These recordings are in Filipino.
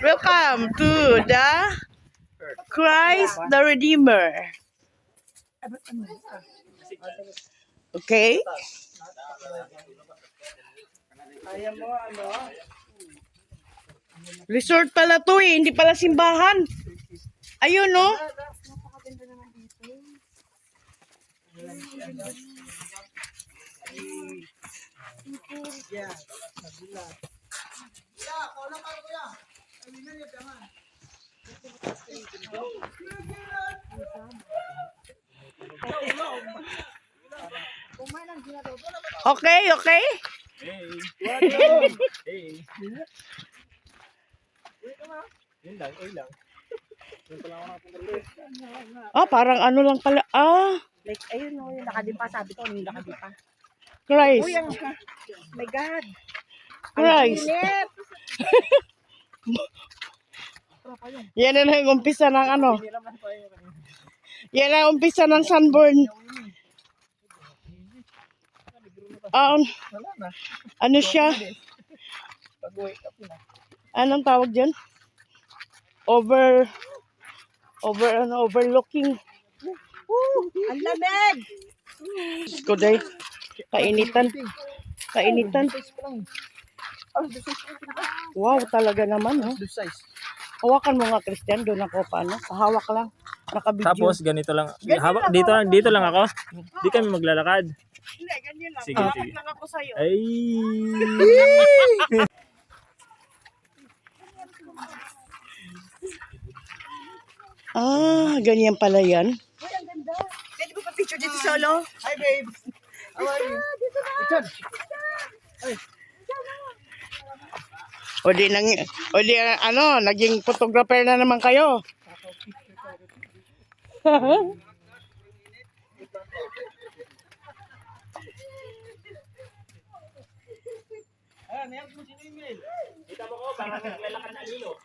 Welcome to the Christ the Redeemer. Okay? Resort pala to eh, hindi pala simbahan. Ayun no? Okay, okay. Parang ano lang pala. Like, ayun o, yung nakadipa. Sabi ko, yung nakadipa. Christ. Uy, my God. Christ. Yan na yung umpisa ng ano. Yan na yung umpisa ng sunburn. Ano siya? Anong tawag dyan? Overlooking. Ang lamig! Ko day. Kainitan. Wow, talaga naman. Oh. Hawakan mo nga, Christian. Doon ako paano. Hawak lang. Nakabidyo. Tapos ganito lang. Hawak dito lang ako. Di kami maglalakad. Hindi, ganyan lang. Sige, Hawak sige. lang ako sa'yo. Ay. Ganyan pala yan. Uy, ang ganda. Pwede mo pa-picture dito solo? Hi, babe. How are you? Richard. Naging photographer na naman kayo. Kita mo ko, parang naglalakad na lilo.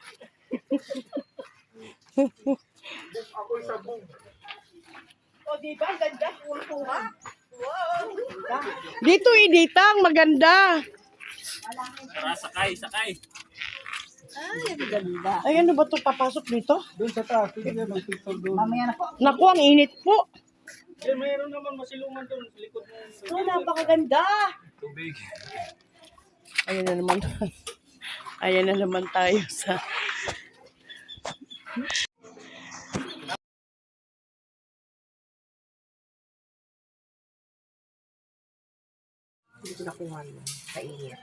Ako'y sabong. O, diba? Ang ganda. Kultura. Wow. Dito Ditang, maganda. Tara, sakay. Ay, ang ganda. Ay, ano ba ito? Papasok dito? Doon sa taas. Sige, mag-picture doon. Mamaya na po. Naku, ang init po. Mayroon naman masilungan doon sa likod mo. Oh, napakaganda. Tubig. Ayan na naman. Ayan na naman tayo sa... Hindi ko nakuha mo. Kainit.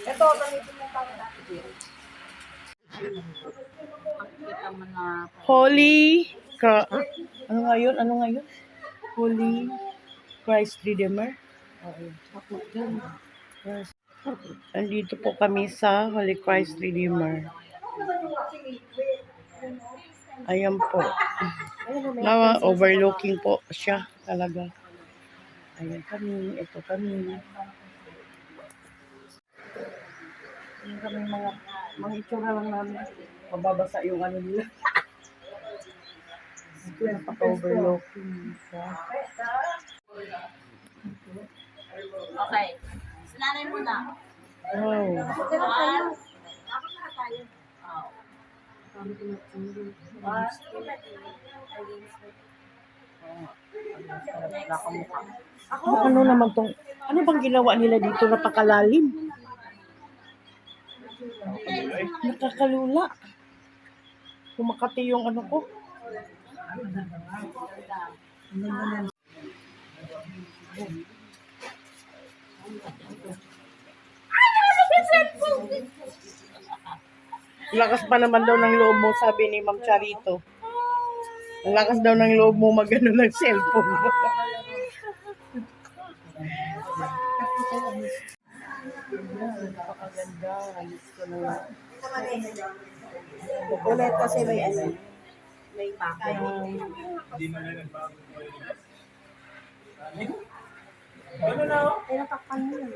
Ito, ganito mo pa natin. Kita mo na. Ano nga yun? Holy Christ Redeemer. Yes. Andito po kami sa Holy Christ Redeemer. Ayan po. Overlooking po siya talaga. Ayan kami. Ito kami. Ayan kami mga itsura lang namin. Mababasa yung ano nila. Napaka-overlooking siya. Okay. Sinanay mo na. Wow. Ano naman tong, ano bang ginawa nila dito? Napakalalim. Nakakalula. Kumakati yung ano ko. Lakas pa naman daw ng loob mo, sabi ni Ma'am Charito. Ang lakas daw ng loob mo magano ng cellphone mo. Napakaganda. Alis ko na. Ulit kasi may ano. May bakit. Ano na? Ay, natakpan mo yun.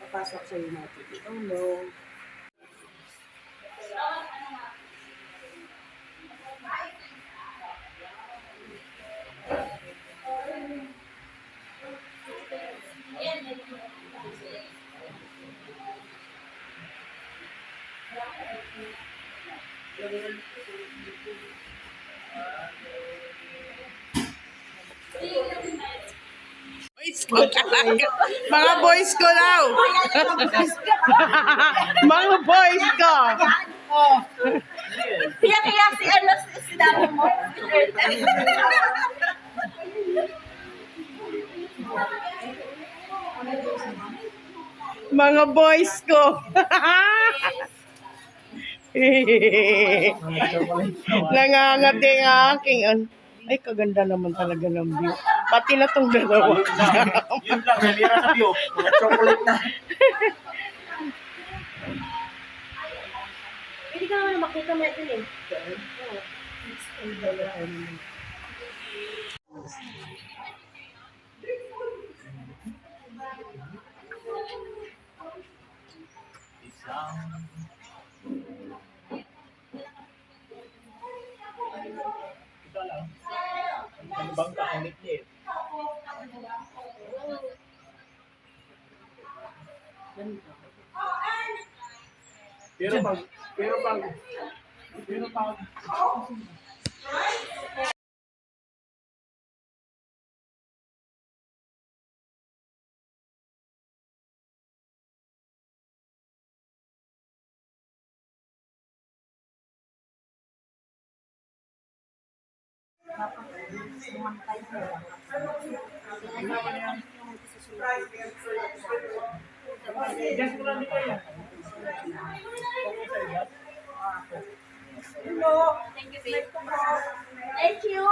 Papasok sa United. Oh no. Boys ko talaga. Mga boys ko daw. Mga boys ko. Kaya si ano, si dami mo. Mga boys ko. Nangangati ang aking ay, kaganda naman talaga ng view. Pati na tong dalawa. Yun lang, nalira sa view. Mga chocolate na. Hindi ka naman makita mo ito eh. Ito lang. Ang bangka, ang liit. Pero pag Thank you, babe. Thank you.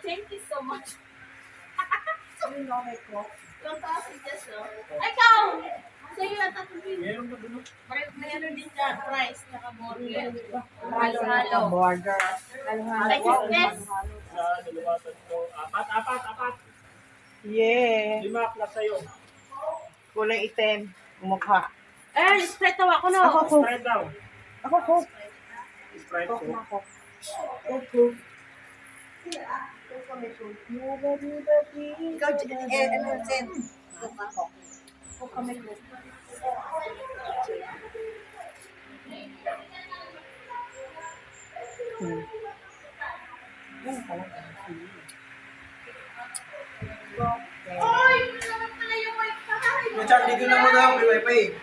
Thank you so much. Yung taas ni Jess, no? Ikaw! Sa'yo yung tatubig. Meron din dyan, rice, tsaka burger. Halo-halo. Burger. Ay, sis, Jess. apat. Yeah. 5 plus sa'yo. Kulay itim. Mukha. Eh, straight tawa ko, no? Sprite daw. Ako ko. Sprite ko. Ikaw, ano, Jen? Ako kami ko. Oy! Wala pala yung wifi! Yung Charlie, doon na mo daw, may wifi.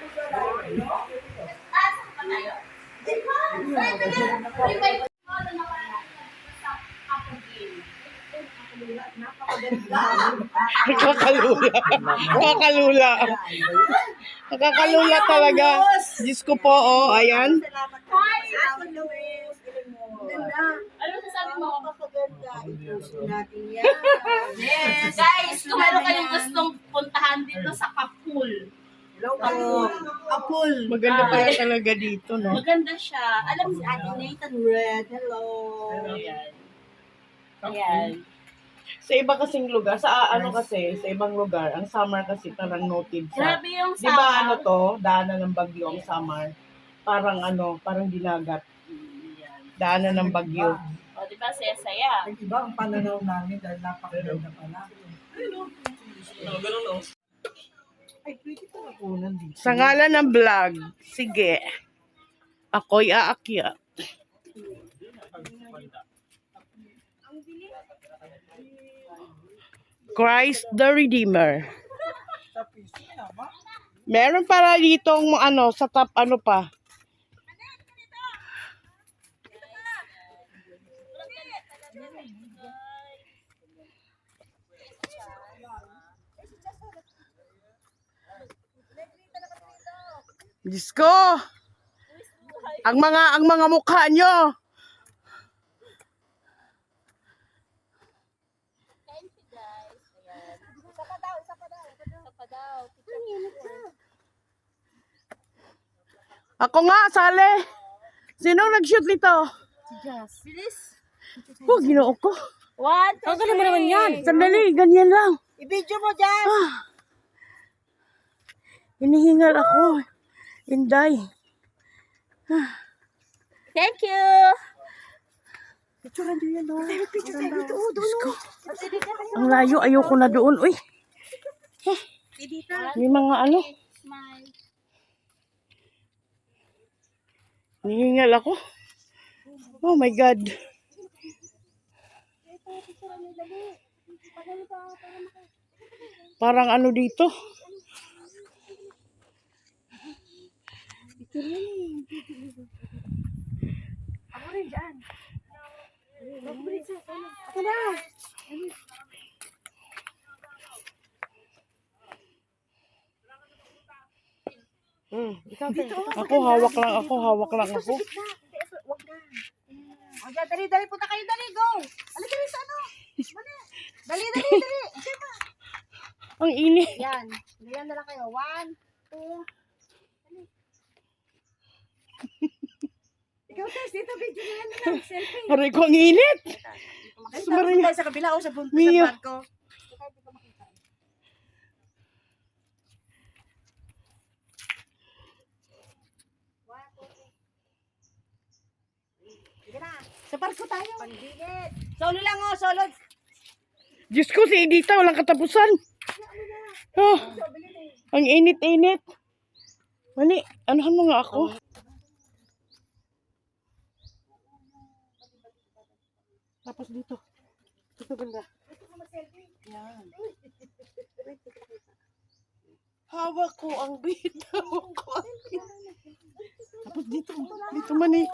Asan pa tayo? Di ba? May wifi. Wala na pala. Sa Apogee. Kakalula. Kakalula. Nakakalula talaga. Diyos ko po, oh. Ayan. Hi! Ano sasabi mo? Yes! Guys, kung meron kayong gustong puntahan dito sa Kapul. Kapul. Maganda pala talaga dito, no? Maganda siya. Alam si Ate Nathan Red. Hello. Ayan. Ayan. Sa iba kasing lugar, sa ano kasi, sa ibang lugar, ang summer kasi parang noted sa... Grabe yung Di ba ano to, daanan ng bagyo ang summer? Parang ano, parang dilagat. Daanan ng bagyo. O, di ba? Saya-saya. Iba ang pananaw namin dahil napakaganda pala. Ganun, no? Ay, pwede ko nakunan dito. Sa ngalan ng vlog, sige. Ako'y aakyat. Christ the Redeemer. Meron para ditong ano, sa top ano pa. Diyos ko! Ang mga mukha nyo! Thank you, guys. Ayan. Isa pa daw. Ako nga, sali! Sinong nag-shoot nito? Bilis. Oh, ginoo ko. 1, 2, 3. Ang galing mo naman yan. Sandali, ganyan lang. I-video mo dyan. Hinihingal ako. Inday. Thank you. Picturean niyo yan, oh. Diyos ko. Ang layo, ayoko na doon. Uy, may mga ano. Smile. Hinihingal ako. Oh my God. Parang ano dito. Ako, hawak lang ako. O, dyan, dali, punta kayo, dali, go. Alin, dali sa ano? Dali. Ang init. Yan. Ganyan na lang kayo. 1, 2. Ikaw, Tess, dito, video na yan na lang. Selfie. Aray ko, ang init. Ay, tapos tayo sa kabila o sa buntis Mio. sa barko. Sa barko tayo. Pandinit. Solo lang oh, solo. Diyos ko, si Edita, walang katapusan. Oh, ang init-init. Mani, anuhan mo nga ako. Tapos dito. Dito banda. Yan. Hawak ko ang bitaw ko. Tapos dito. Dito mani.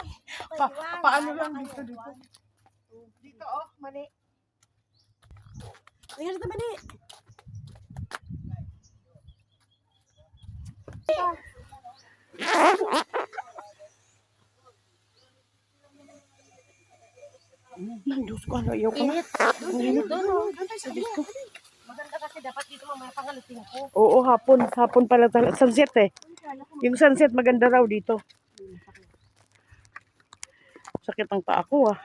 Paano lang dito. Dito oh, mali. Ayan na mali. Nang Diyos ko, ano, ayaw ko na. Doon tayo sa kabila. Maganda kasi dapat dito mamaya pangalutin ko. Oo, hapon pala talaga. Sunset eh. Yung sunset maganda raw dito. Sakit ang paa ko ah.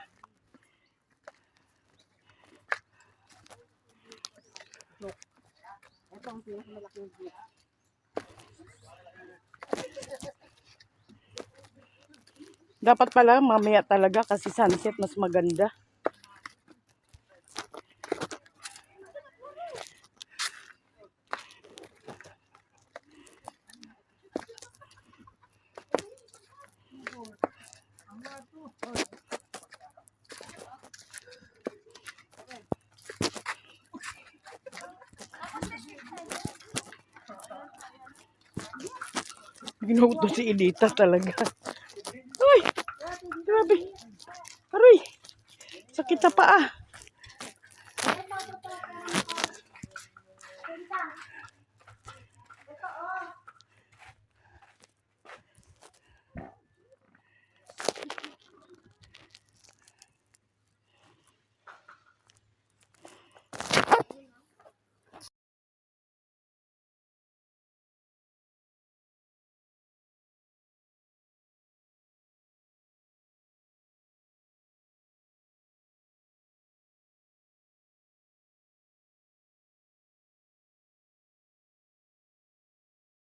Ito ang pinakamalaking view. Dapat pala mamaya talaga kasi sunset mas maganda. Ginawa to si Edita talaga. Uy! Grabe. Aray! Sakit na paa.